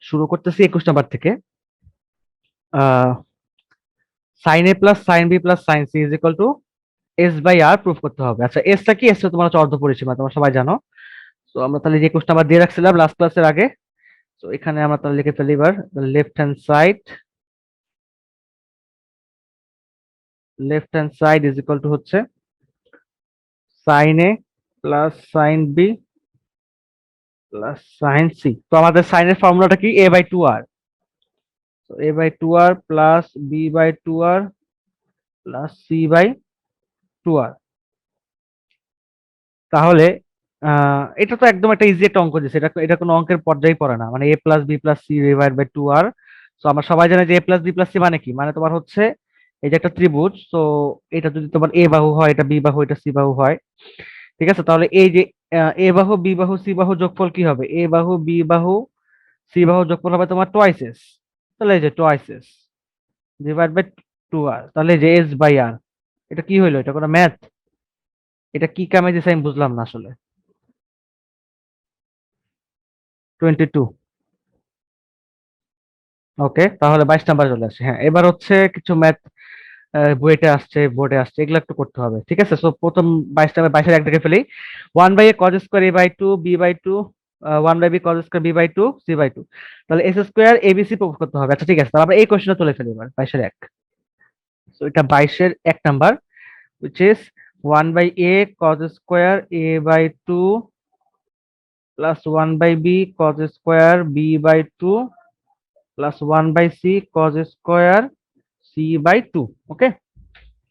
শুরু করতেছি 21 নাম্বার থেকে। Sine A plus sine B plus sine C is equal to S by R proof করতে হবে। আচ্ছা, এসটা কি? এসটা তোমার হচ্ছে অর্ধপরিসীমা, তোমরা সবাই জানো। তো আমরা তাহলে যে 21 নাম্বার দিয়ে রাখছিলাম লাস্ট ক্লাসের আগে, তো এখানে আমরা তাহলে লিখে ফেলি এবার left hand side is equal to হচ্ছে সাইন এ plus sine B plus sine C. তো আমাদের সাইনের ফর্মুলাটা কি? A by two R. তো A by two R plus B by two R plus C by two R. তাহলে এটা তো একদম একটা ইজি একটা অঙ্ক দিচ্ছে, এটা এটা কোনো অঙ্কের পর্যায়ে পড়ে না, মানে A plus B plus C divide by two R. তো আমরা সবাই জানি যে A plus B plus C মানে কি, মানে তোমার হচ্ছে এই যে একটা ত্রিভুজ, তো এটা যদি তোমার এ বাহু হয়, এটা বি বাহু, এটা সি বাহু হয়, ঠিক আছে? তাহলে এই যে এ বাহু বি বাহু সি বাহু যোগফল কি হবে? এ বাহু বি বাহু সি বাহু যোগফল হবে তোমার টোয়াইস এস। তাহলে এই যে twice S divide by two R, তাহলে এই যে এস বাই আর। এটা কি হইলো? এটা কোনো ম্যাথ? এটা কি কামে দিছে আমি বুঝলাম না আসলে। 22। ওকে, তাহলে 22 নাম্বার চলে আসে। হ্যাঁ, এবার হচ্ছে কিছু ম্যাথ বইতে আসছে, বোর্ডে আসছে, এগুলো একটু করতে হবে, ঠিক আছে? সো প্রথম 22 নাম্বার 22 এক দেখে ফেলি। 1 by A cos square A by two B by two 1 by B cos square B by two C by two. তাহলে এস স্কোয়ার এবিসি প্রুভ করতে হবে। আচ্ছা ঠিক আছে, তাহলে আমরা এই কোশ্চেনটা তুলে ফেলি এবার 22 এক। সো এটা 22 এক number, which is 1 by a cos square a by 2 plus 1 by b cos square b by 2 plus 1 by C cos square C by two. Okay,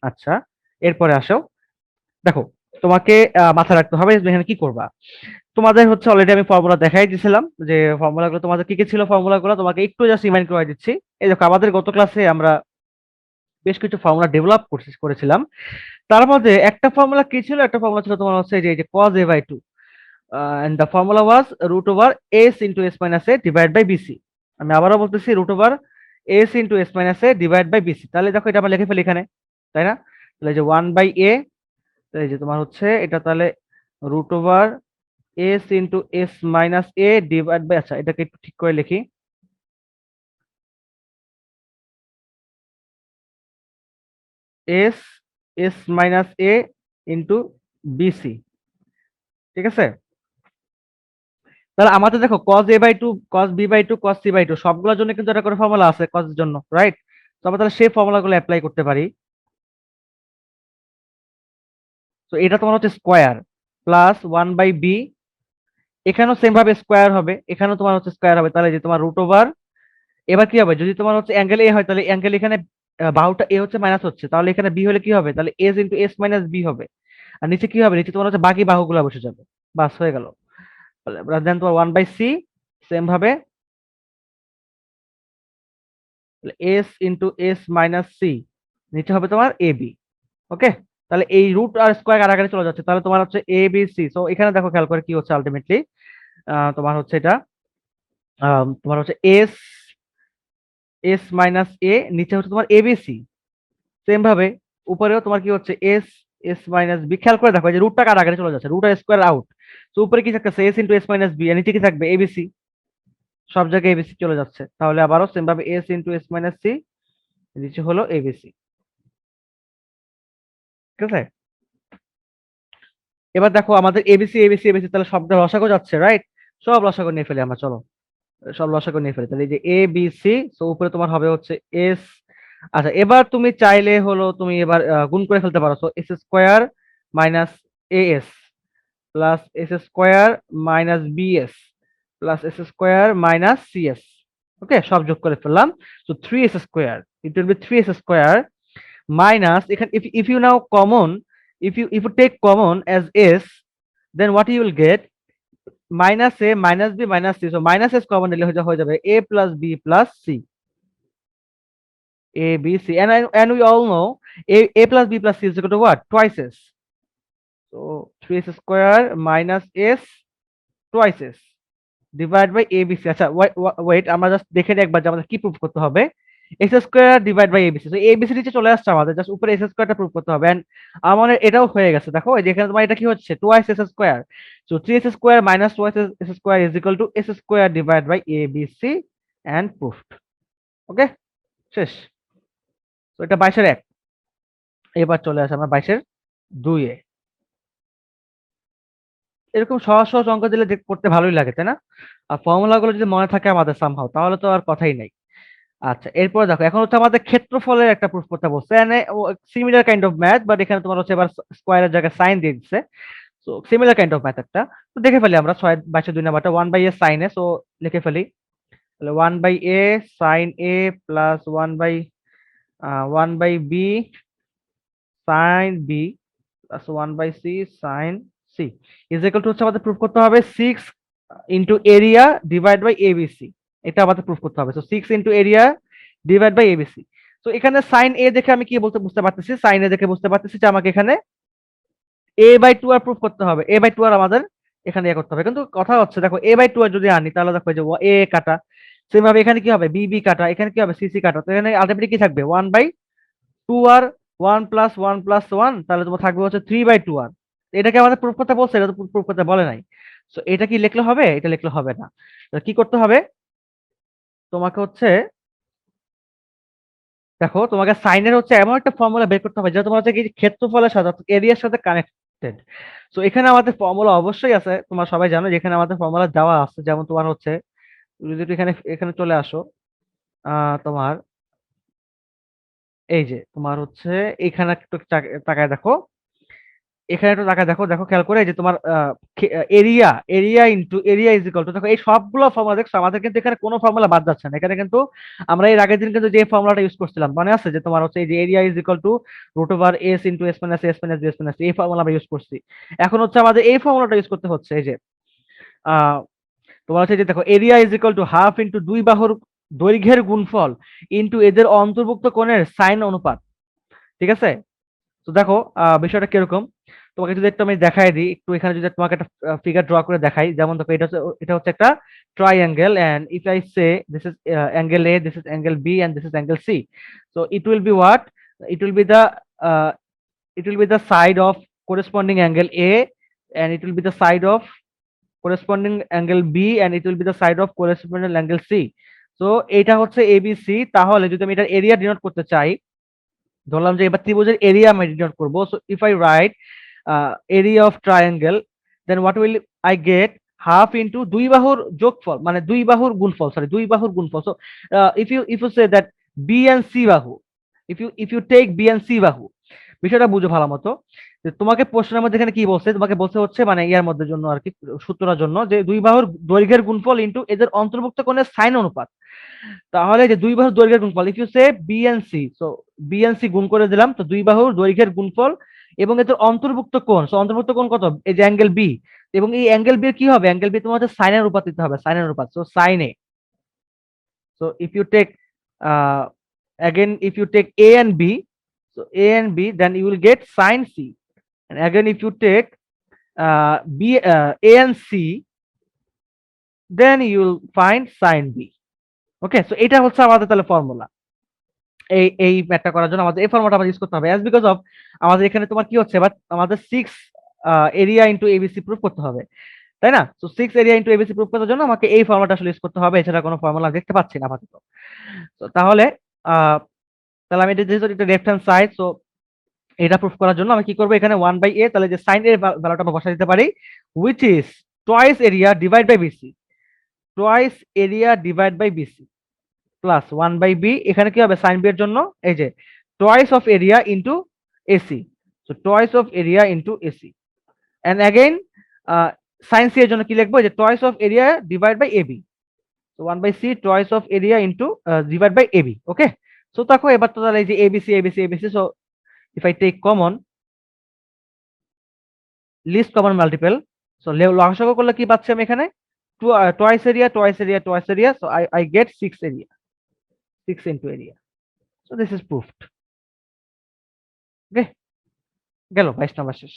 আচ্ছা, এরপরে আসো। দেখো, তোমাকে মাথায় রাখতে হবে যে এখানে কি করবা। তোমাদের হচ্ছে অলরেডি আমি ফর্মুলা দেখাই দিয়েছিলাম, যে ফর্মুলাগুলো তোমাদের কি কি ছিল, ফর্মুলাগুলো তোমাকে একটু জাস্ট রিমাইন্ড করে দিচ্ছি। এই দেখো, আমাদের গত ক্লাসে আমরা বেশ কিছু ফর্মুলা ডেভেলপ করেছিলাম। তার মধ্যে একটা ফর্মুলা কি ছিল? একটা ফর্মুলা ছিল তোমার হচ্ছে যে এই যে cos a by 2, and the formula was root over s into s minus a divided by bc। আমি আবারও বলতেছি, root over s into s minus a divided by bc। তাহলে দেখো, এটা আমরা লিখে ফেলি এখানে, তাই না? তাহলে এই যে 1 by a, এই যে তোমার হচ্ছে এটা তাহলে root over s into s minus a divided by, আচ্ছা এটাকে একটু ঠিক করে লিখি, s s minus a into bc, ঠিক আছে? তাহলে আমাদের দেখো cos a by two, cos b by two, cos c by two সবগুলোর জন্য কিন্তু একটা করে ফর্মুলা আছে cos এর জন্য, রাইট? তো আমরা তাহলে সেই ফর্মুলাগুলো অ্যাপ্লাই করতে পারি। তো এটা তোমার হচ্ছে স্কোয়ার প্লাস 1 বাই বি, এখানেও সেম ভাবে স্কোয়ার হবে, এখানেও তোমার হচ্ছে স্কোয়ার হবে। তাহলে যে তোমার রুট ওভার, এবার কি হবে? যদি তোমার হচ্ছে অ্যাঙ্গেল এ হয়, তাহলে অ্যাঙ্গেল এখানে বাহুটা এ হচ্ছে মাইনাস হচ্ছে, তাহলে এখানে বি হলে কি হবে? তাহলে s into S minus b হবে। আর নিচে কি হবে? নিচে তোমার হচ্ছে বাকি বাহুগুলো বসে যাবে, বাস হয়ে গেল। দেন তোমার 1 বাই সি, সেম ভাবে s into S minus c, নিচে হবে তোমার এ বি। ওকে, তাহলে এই রুট আর স্কোয়ার কাটাকাটি চলে যাচ্ছে, তাহলে তোমার হচ্ছে এ বি সি। সো এখানে দেখো খেয়াল করে কি হচ্ছে আলটিমেটলি, তোমার হচ্ছে এটা তোমার হচ্ছে এস এস মাইনাস এ, নিচে হচ্ছে তোমার এবিসি। সেম ভাবে উপরেও তোমার কি হচ্ছে এস এস মাইনাস বি। খেয়াল করে দেখো, এই যে রুটটা কাটাকাটি চলে যাচ্ছে, রুট আর স্কোয়ার আউট। তো উপরে কি থাকতেছে? S into S minus B, আর নিচে কি থাকবে? এবিসি। সব জায়গায় এবিসি চলে যাচ্ছে, তাহলে আবারও সেম ভাবে s into S minus c, নিচে হলো এবিসি, ঠিক আছে? এবার দেখো আমাদের এবিসি এবিসি এবিসি, তাহলে সবটা লসাগু যাচ্ছে, রাইট? সব লসাগু নিয়ে ফেলি আমরা, চলো সব লসাগু নিয়ে ফেলি। তাহলে এই যে এ বি সি, তো উপরে তোমার হবে হচ্ছে এস। আচ্ছা, এবার তুমি চাইলে হলো তুমি এবার গুণ করে ফেলতে পারো। তো S square minus A S plus S square minus B S plus S square minus C S. Okay, সব যোগ করে ফেললাম। তো three S square, it will be three S square minus, এখানে if you now common, if you take common as s, then what you will get? Minus A minus B minus C. So minus S common নিলে হয়ে যাবে A plus B plus C, a b c, and we all know a plus b plus c is equal to what? Twice s. So 3s square minus s twice s divided by a b c। আচ্ছা wait, আমরা just দেখে নিই একবার যে আমাদের কি proof করতে হবে। X square divide by abc. তো এবিসি নিচে চলে আসছে আমাদের, জাস্ট উপরে এক্স স্কোয়ারটা প্রুভ করতে হবে। এন্ড আমাদের এটাও হয়ে গেছে, দেখো এই যে এখানে তোমার এটা কি হচ্ছে, twice x square. So 3x square minus twice x square is equal to x square divide by ABC and proofed. Okay, শেষ। তো এটা 22-এর 1। এবার চলে আসে আমরা 22-এর 2-এ। এরকম সহজ সহজ অঙ্ক দিলে করতে ভালোই লাগে, তাই না? আর ফর্মুলা গুলো যদি মনে থাকে আমাদের সামহাও, তাহলে তো আর কথাই নাই। আচ্ছা, এরপর দেখো এখন হচ্ছে আমাদের ক্ষেত্রফলের একটা প্রুফ করতে বলছে, similar kind of math, but এখানে তোমার হচ্ছে এবার স্কোয়ারের জায়গায় সাইন দিয়ে দিচ্ছে। So similar kind of math একটা। তো দেখে ফেলি আমরা 6/2 নাম্বারটা 1/a সাইন এ। সো লিখে ফেলি, তাহলে 1/a sine A plus 1/b sine B plus 1/c sine C is equal to হচ্ছে আমাদের প্রুফ করতে হবে 6 into area divide by abc. এটা আমাদের প্রুফ করতে হবে। So 6 into area divide by abc. তো এখানে সাইন এ দেখে আমি কি বলতে বুঝতে পারতেছি, সাইন এ দেখে বুঝতে পারতেছি যে আমাকে এখানে a/2 আর প্রুফ করতে হবে। a/2 আর আমাদের এখানে ইয়ে করতে হবে, কিন্তু কথা হচ্ছে দেখো a/2 আর যদি আনি তাহলে দেখো এই যে এ কাটা, সেম ভাবে এখানে কি হবে বি কাটা, এখানে কি হবে সি কাটা। তো এখানে আলটিমেটলি কি থাকবে 1/2 আর 1 + 1 + 1, তাহলে তোমার থাকবে হচ্ছে 3/2 আর। এটাকে আমাদের প্রুফ করতে বলছে, এটা তো প্রুফ করতে বলে নাই। সো এটা কি লিখলে হবে? এটা লিখলে হবে না। তো কি করতে হবে তোমাকে হচ্ছে, দেখো তোমাকে সাইনের হচ্ছে এমন একটা ফর্মুলা বের করতে হবে যেটা তোমার হচ্ছে কি ক্ষেত্রফলের সাথে এরিয়ার সাথে কানেক্টেড। সো এখানে আমাদের ফর্মুলা অবশ্যই আছে, তোমরা সবাই জানো যে এখানে আমাদের ফর্মুলা দেওয়া আছে। যেমন তোমার হচ্ছে তুমি যদি এখানে এখানে চলে আসো, তোমার এই যে তোমার হচ্ছে এখানে একটু তাকায় দেখো, এখানে একটু তাকায় দেখো, দেখো খেয়াল করে এই যে তোমার area, area into area is equal two, দেখো এই সবগুলো ফর্মুলা দেখছো আমাদের কিন্তু এখানে কোনো ফর্মুলা বাদ যাচ্ছে না। এখানে কিন্তু আমরা এর আগের দিন কিন্তু যে ফর্মুলাটা ইউজ করছিলাম মনে আছে, যে তোমার হচ্ছে এই যে area is equal two √s into s minus s minus s minus, এই ফর্মুলা আমরা ইউজ করছি। এখন হচ্ছে আমাদের এই ফর্মুলাটা ইউজ করতে হচ্ছে, এই যে আহ তোমার হচ্ছে যে দেখো area is equal to half into দুই বাহুর দৈর্ঘ্যের গুণফল ইনটু এদের অন্তর্ভুক্ত কোণের সাইন অনুপাত। ঠিক আছে? তো দেখো বিষয়টা কিরকম, তোমাকে যদি একটু আমি দেখাই দিই, একটু এখানে যদি তোমাকে একটা ফিগার ড্র করে দেখাই। যেমন দেখো এটা হচ্ছে একটা triangle, and if I say this is angle a, this is angle b, and this is angle c. So it will be what, it will be the it will be the side of corresponding angle A, and it will be the side of corresponding angle B, and it will be the side of corresponding angle C. So এটা হচ্ছে ABC। তাহলে যদি আমি এটার area denote করতে চাই, ধরলাম যে এবার ত্রিভুজের এরিয়া আমি ডিনোট করব। So if I write area of triangle, then what will I get, half into দুই বাহুর যোগফল, মানে দুই বাহুর গুণফল, সরি দুই বাহুর গুণফল। So if you say that B and C বাহু, if you take B and C বাহু, বিষয়টা বুঝো ভালো মতো। যে তোমাকে প্রশ্নের মধ্যে এখানে কি বলছে, তোমাকে বলছে হচ্ছে মানে ইয়ার মধ্যে জন্য আর কি, সূত্রটার জন্য যে দুই বাহুর দৈর্ঘ্যের গুণফল ইনটু এদের অন্তর্ভুক্ত কোণের সাইন অনুপাত। তাহলে যে দুই বাহুর দৈর্ঘ্যের গুণফল, if you say b and c, so b and c গুণ করে দিলাম, তো দুই বাহুর দৈর্ঘ্যের গুণফল এবং এদের অন্তর্ভুক্ত কোণ। সো অন্তর্ভুক্ত কোণ কত, এই যে অ্যাঙ্গেল বি, এবং এই অ্যাঙ্গেল বি কি হবে, অ্যাঙ্গেল বি তোমার হচ্ছে সাইনের অনুপাত দিতে হবে, সাইনের অনুপাত। So sine a, so if you take again if you take a and b, so a and b, then you will get sin c, and again if you take b a and c, then you will find sin b. Okay, so এটা হচ্ছে আমাদের তাহলে formula. এই ম্যাথটা করার জন্য আমাদের এই ফর্মুলাটা আমরা ইউজ করতে হবে, অ্যাজ বিকজ অফ আমাদের এখানে তোমার কি হচ্ছে, বাট আমাদের 6 এরিয়া ইনটু এবিসি প্রুফ করতে হবে, তাই না? So 6 area into ABC proof করার জন্য আমাকে এই ফর্মুলাটা আসলে ইউজ করতে হবে, এছাড়া কোনো ফর্মুলা দেখতে পাচ্ছি না আপাতত। তো তাহলে আহ তাহলে আমি এটা যেহেতু এটা লেফট হ্যান্ড সাইড, সো এটা প্রুফ করার জন্য আমি কি করবো, এখানে 1/a, তাহলে যে সাইন এর ভ্যালুটা আমরা বসাই দিতে পারি, which is twice area divide by bc, twice area divide by bc plus 1/b, এখানে কি হবে সাইন বি এর জন্য, এই যে twice of area into ac, so twice of area into ac, and again sine c এর জন্য কি লিখবো, যে twice of area divide by ab, so 1/c twice of area into divide by ab. Okay, so দেখো এবার তো তাহলে এই যে abc abc abc, so if I take common, least common multiple, so লসাগু করলে কি পাচ্ছি আমি এখানে, twice area twice area twice area, so I get 6 area, 6 into area, so this is proved. Okay, গেল 22 নাম্বার শেষ।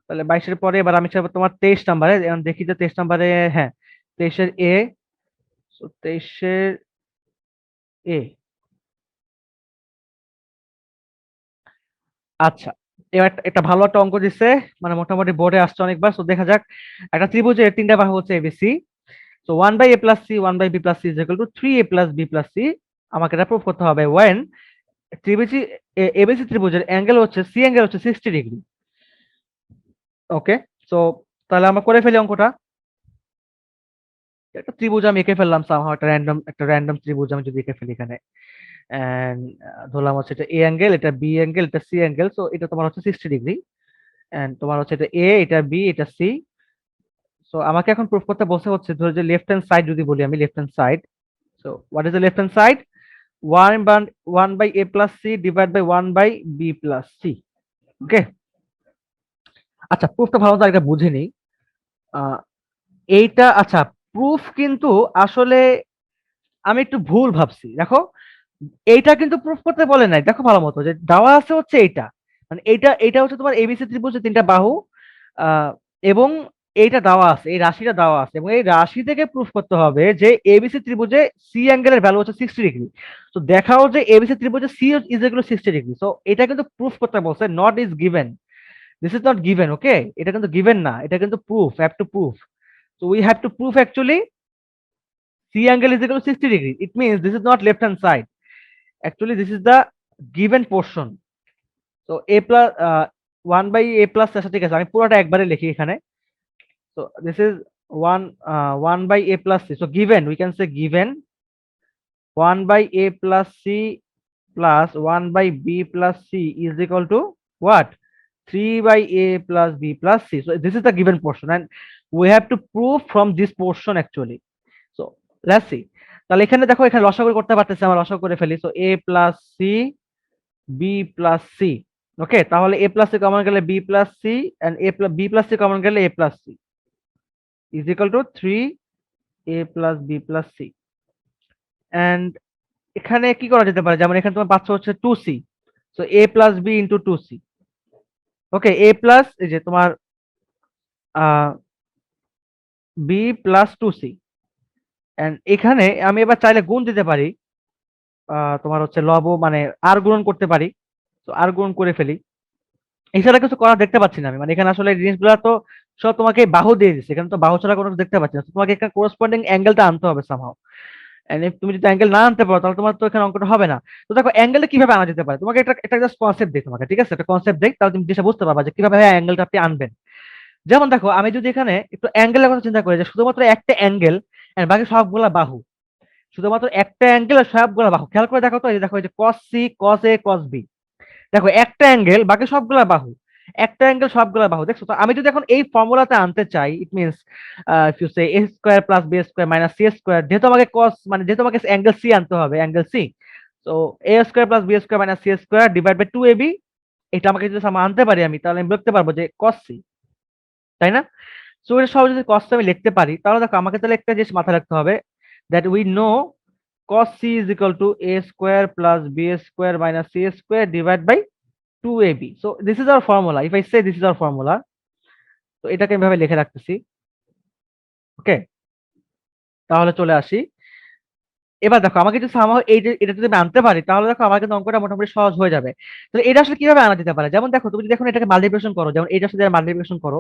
তাহলে 22 এর পরে এবার আমি চাইবো তোমার 23 নাম্বারে, এখন দেখি যে 23 নাম্বারে, হ্যাঁ 23 এর এ, সো 23 এর এ। আচ্ছা, এবার একটা ভালো একটা অঙ্ক দিচ্ছে, মানে মোটামুটি বোর্ডে আসছে অনেকবার, তো দেখা যাক। একটা ত্রিভুজের তিনটা বাহু হচ্ছে এবিসি। তো 1/a+c 1/b+c is equal two 3a+b+c। আমাকে এটা প্রুভ করতে হবে ওয়েন ত্রিভুজি এবিসি ত্রিভুজের অ্যাঙ্গেল হচ্ছে সি অ্যাঙ্গেল হচ্ছে 60 ডিগ্রি। ওকে, তো তাহলে আমরা করে ফেলি অঙ্কটা। একটা ত্রিভুজ আমি এঁকে ফেললাম, সামহাও একটা র্যান্ডম ত্রিভুজ আমি যদি এঁকে ফেলি এখানে, এন্ড ধরলাম হচ্ছে এটা এ অ্যাঙ্গেল, এটা বি অ্যাঙ্গেল, এটা সি অ্যাঙ্গেল। সো এটা তোমার হচ্ছে 60 ডিগ্রি, এন্ড তোমার হচ্ছে এটা এ, এটা বি, এটা সি। সো আমাকে এখন প্রুফ করতে বসে হচ্ছে, ধরো যে লেফট হ্যান্ড সাইড যদি বলি আমি, left hand side. So what is the left hand side? One by a+c divide by 1/b+c। Okay, আচ্ছা প্রুফটা ভালো তো এটা বুঝে নিই। আহ, এইটা আচ্ছা, প্রুফ কিন্তু আসলে আমি একটু ভুল ভাবছি, দেখো। এইটা কিন্তু প্রুফ করতে বলে নাই, দেখো ভালো মতো যে দেওয়া আছে হচ্ছে এইটা, মানে এইটা হচ্ছে তোমার এবিসি ত্রিভুজের তিনটা বাহু, আহ, এবং এইটা দেওয়া আছে, এই রাশিটা দেওয়া আছে, এবং এই রাশি থেকে প্রুফ করতে হবে যে এবিসি ত্রিভুজে সি অ্যাঙ্গেলের ভ্যালু হচ্ছে 60 ডিগ্রি। তো দেখাও যে এবিসি ত্রিভুজে C is equal to 60 degree. So এটা কিন্তু প্রুফ করতে বলছে, not is given. This is not given. Okay, এটা কিন্তু গিভেন না, এটা কিন্তু proof, have to proof. So we have to prove actually C angle is equal to 60 degree. It means this is not left hand side. Actually, this is the given portion. So a plus 1 by a plus আচ্ছা ঠিক আছে, আমি পুরোটা একবারে লিখি এখানে। So this is 1 by a plus c. So given, we can say given 1 by a plus c plus 1 by b plus c is equal to what? 3 by a plus b plus c. So this is the given portion, and we have to prove from this portion actually. So let's see. তাহলে এখানে দেখো, এখানে লসাগু করতে পারতেছি, আমরা লসাগু করে ফেলি। So A plus C B plus C. Okay, তাহলে এ প্লাস সি কমন গেলে B plus C, and A plus B plus C common গেলে A plus C is equal to 3 a plus B plus C. And এখানে কি করা যেতে পারে, যেমন এখানে তোমার পাচ্ছ হচ্ছে 2c। So A plus B into 2c। Okay, A plus এই যে তোমার বি প্লাস 2c। এন্ড এখানে আমি এবার চাইলে গুণ দিতে পারি, তোমার হচ্ছে লব মানে আর গুণন করতে পারি। তো আর গুণন করে ফেলি। এছাড়া কিছু করা দেখতে পাচ্ছি না আমি, মানে এখানে আসলে জিনিসগুলো তো সব তোমাকে বাহু দিয়ে দিচ্ছে, এখানে তো বাহু ছাড়া কোনো কিছু দেখতে পাচ্ছি না। তো তোমাকে এখানে কোরসপন্ডিং অ্যাঙ্গেলটা আনতে হবে সামহাও। এন্ড তুমি যদি অ্যাঙ্গেল না আনতে পারো তাহলে তোমার তো এখানে অঙ্কটা হবে না। তো দেখো অ্যাঙ্গেলটা কিভাবে আনা যেতে পারে, তোমাকে একটা জাস্ট কনসেপ্ট দিই তোমাকে, ঠিক আছে? একটা কনসেপ্ট দিই, তাহলে তুমি জিনিসটা বুঝতে পারবা যে কিভাবে অ্যাঙ্গেলটা আপনি আনবেন। যেমন দেখো, আমি যদি এখানে একটু অ্যাঙ্গেলের কথা চিন্তা করি, যে শুধুমাত্র একটা অ্যাঙ্গেল এন্ড বাকি সবগুলা বাহু, শুধুমাত্র একটা অ্যাঙ্গেল আর সবগুলা বাহু, খেয়াল করে দেখো তো, এই যে দেখো, এই যে cos c cos a cos b, দেখো একটা অ্যাঙ্গেল বাকি সবগুলা বাহু, একটা অ্যাঙ্গেল সবগুলা বাহু, দেখছো? তো আমি যদি এখন এই ফর্মুলাতে আনতে চাই, it means if you say a square plus b square minus c square, যেহেতু আমাকে cos মানে যেহেতু আমাকে অ্যাঙ্গেল c আনতে হবে, অ্যাঙ্গেল c। তো a square plus b square minus c square divide by 2ab, এটা আমাকে যদি আনতে পারি আমি, তাহলে আমি লিখতে পারবো যে cos c, তাই না? সো এটা সহজে যদি cos c আমি লিখতে পারি, তাহলে দেখো আমাকে তাহলে একটা জিনিস মাথায় রাখতে হবে, that we know cos c is equal to a square plus b square minus c square divided by 2ab. So this is our formula. If I say this is our formula, তো এটাকে আমি ভাবে লিখে রাখতেছি। ওকে, তাহলে চলে আসি। এবার দেখো আমাকে যদি somehow এই যে এটা যদি আমি আনতে পারি, তাহলে দেখো আমার কিন্তু অঙ্কটা মোটামুটি সহজ হয়ে যাবে। তাহলে এটা আসলে কিভাবে আনা যেতে পারে, যেমন দেখো তুমি যদি এখন এটাকে মাল্টিপ্লিকেশন করো, যেমন এটার সাথে মাল্টিপ্লিকেশন করো,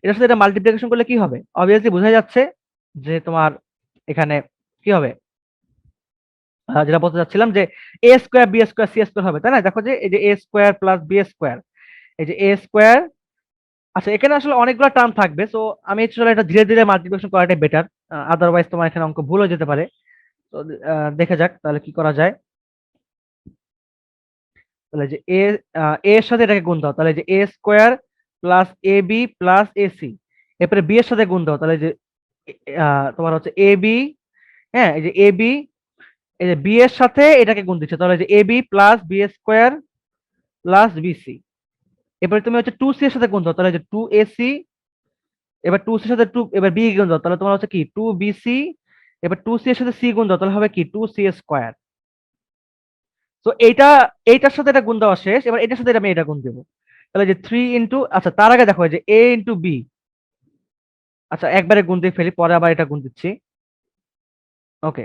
এটার সাথে এটা মাল্টিপ্লিকেশন করলে কি হবে? অবভিয়াসলি বোঝা যাচ্ছে যে তোমার এখানে কি হবে, যেটা বলতে চাচ্ছিলাম যে A square B square C square হবে, তাই না? দেখো যে এই যে A square plus B square, এই যে এ স্কোয়ার। আচ্ছা, এখানে আসলে অনেকগুলো টার্ম থাকবে, সো আমি আসলে এটা ধীরে ধীরে মাল্টিপ্লিকেশন করাটাই বেটার, আদারওয়াইজ তোমার এখানে অঙ্ক ভুল হয়ে যেতে পারে। তো দেখা যাক তাহলে কি করা যায়। তাহলে যে এ এর সাথে এটাকে গুণ দাও, তাহলে যে A square plus A B plus A C. এরপরে বি এর সাথে গুণ দাও, তাহলে যে তোমার হচ্ছে এ বি, হ্যাঁ এই যে এ বি, এই যে বি এর সাথে এটাকে গুণ দিচ্ছে, তাহলে যে A B plus B square plus BC. এবারে তুমি হচ্ছে টু সি এর সাথে গুণ দাও, তাহলে যে টু এ সি। এবার টু সি এর সাথে টু, এবার বি গুণ দাও, তাহলে তোমার হচ্ছে কি টু বিসি। এবার টু সি এর সাথে সি গুণ দাও, তাহলে হবে কি টু সি স্কোয়ার। তো এইটার সাথে এটা গুণ দেওয়া শেষ, এবার এটার সাথে আমি এটা গুণ দেবো, তাহলে যে থ্রি ইন্টু, আচ্ছা তার আগে দেখো যে এ ইন্টু বি। আচ্ছা একবারে গুণ দিয়ে ফেলি, পরে আবার এটা গুণ দিচ্ছি। ওকে,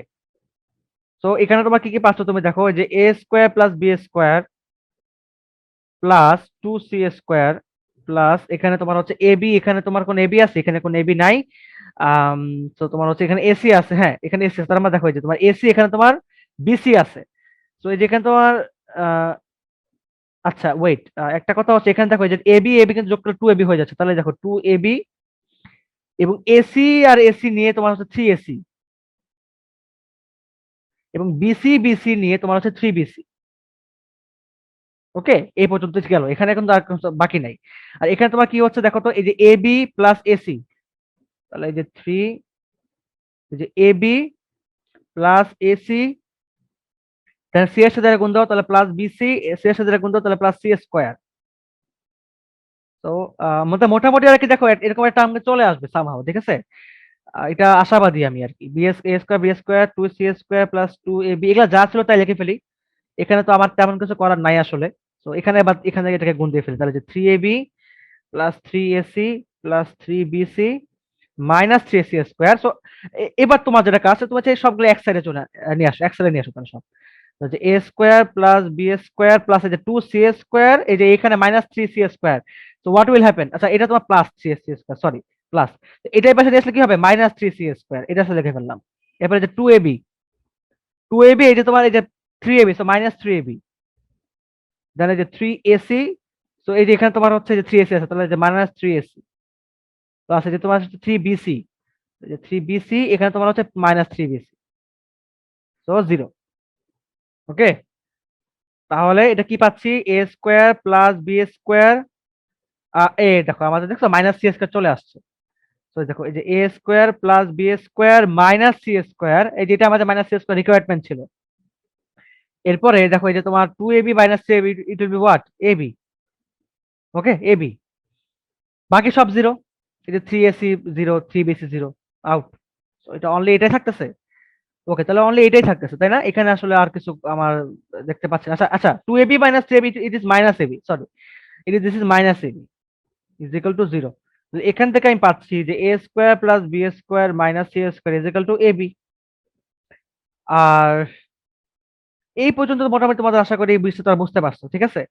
তো এখানে তোমার কি কি পাচ্ছ তুমি দেখো, যে A square plus B square plus 2c square plus এখানে তোমার হচ্ছে এবি, এখানে তোমার কোন এবি আছে, এখানে কোন এবি নাই। আম তো তোমার হচ্ছে এখানে এসি আছে, হ্যাঁ এখানে এসি আছে, তার মানে দেখো এই যে তোমার এসি, এখানে তোমার বিসি আছে। তো এই যে এখানে তোমার আহ, আচ্ছা ওয়েট, একটা কথা হচ্ছে এখানে দেখো এই যে এবি এবি কিন্তু যোগ করলে 2ab হয়ে যাচ্ছে, তাহলে দেখো 2ab এবং এসি আর এসি নিয়ে তোমার হচ্ছে 3ac এবং বিসি বিসি নিয়ে তোমার হচ্ছে 3bc। ওকে, এই পর্যন্ত গেল, এখানে কিন্তু আর কিছু বাকি নাই। আর এখানে তোমার কি হচ্ছে দেখো তো, এই যে এবি প্লাস এসি, তাহলে এই যে থ্রি, এই যে এবি প্লাস এসি, তাহলে সি এর সাথে গুণ দাও তাহলে প্লাস বিসি, সি এর সাথে গুণ দাও তাহলে প্লাস সি স্কোয়ার। তো মোটামুটি আর কি দেখো এরকম একটা আমাকে চলে আসবে সামহাও, ঠিক আছে। এটা আশাবাদী আমি আর কি, বিএস A square B square 2c square plus 2ab এগুলা যা ছিল তাই লিখে ফেলি। এখানে তো আমার তেমন কিছু করার নাই আসলে। তো এখানে বা এখানে এটাকে গুণ দিয়ে ফেলি, তাহলে যে 3ab plus 3ac plus 3bc minus 3c square. So এবার তোমার যেটা কাজ আছে, তোমার হচ্ছে সবগুলো এক সাইডে চলে নিয়ে আসো, এক সাইডে নিয়ে আসো তাহলে সব। তো যে A square plus B square plus এই যে 2c স্কোয়ার, এই যে এখানে মাইনাস 3c স্কোয়ার। তো হোয়াট উইল হ্যাপেন, আচ্ছা এটা তোমার plus 3c square, sorry plus, এটাই পাশে নিয়ে আসলে কি হবে, মাইনাস 3c স্কোয়ার, এটা আসলে লিখে ফেললাম। এরপরে যে 2ab এই যে তোমার এই যে 3ab, সো মাইনাস 3ab, দেন এই যে 3ac, তো এই যে এখানে তোমার হচ্ছে যে 3ac আছে, তাহলে যে মাইনাস 3ac প্লাস এই যে তোমার হচ্ছে 3bc, এই যে 3bc এখানে তোমার হচ্ছে মাইনাস 3bc, সো 0। ওকে, তাহলে এটা কি পাচ্ছি, এ স্কোয়ার প্লাস বি স্কোয়ার, এ দেখো আমাদের দেখছো মাইনাস সি স্কোয়ার চলে আসছে। তো দেখো এই যে A square plus B square minus C square, এই যেটা আমাদের মাইনাস সি স্কোয়ার রিকোয়ারমেন্ট ছিল। এরপরে দেখো এই যে তোমার 2ab minus 3ab, it will be what, ab. Okay, ab, বাকি সব জিরো, এই যে 3ac zero, 3bc zero, out. এটা অনলি এটাই থাকতেছে। ওকে, তাহলে অনলি এটাই থাকতেছে তাই না, এখানে আসলে আর কিছু আমার দেখতে পাচ্ছি না। আচ্ছা আচ্ছা, 2ab minus 3ab, it is minus AB, sorry, it is, this is minus AB is equal to 0। এখান থেকে আমি পাচ্ছি যে A square plus B square minus C square is equal to AB. আর এই পর্যন্ত মোটামুটি তোমাদের আশা করি এই বিষয়টা বুঝতে পারছো, ঠিক আছে।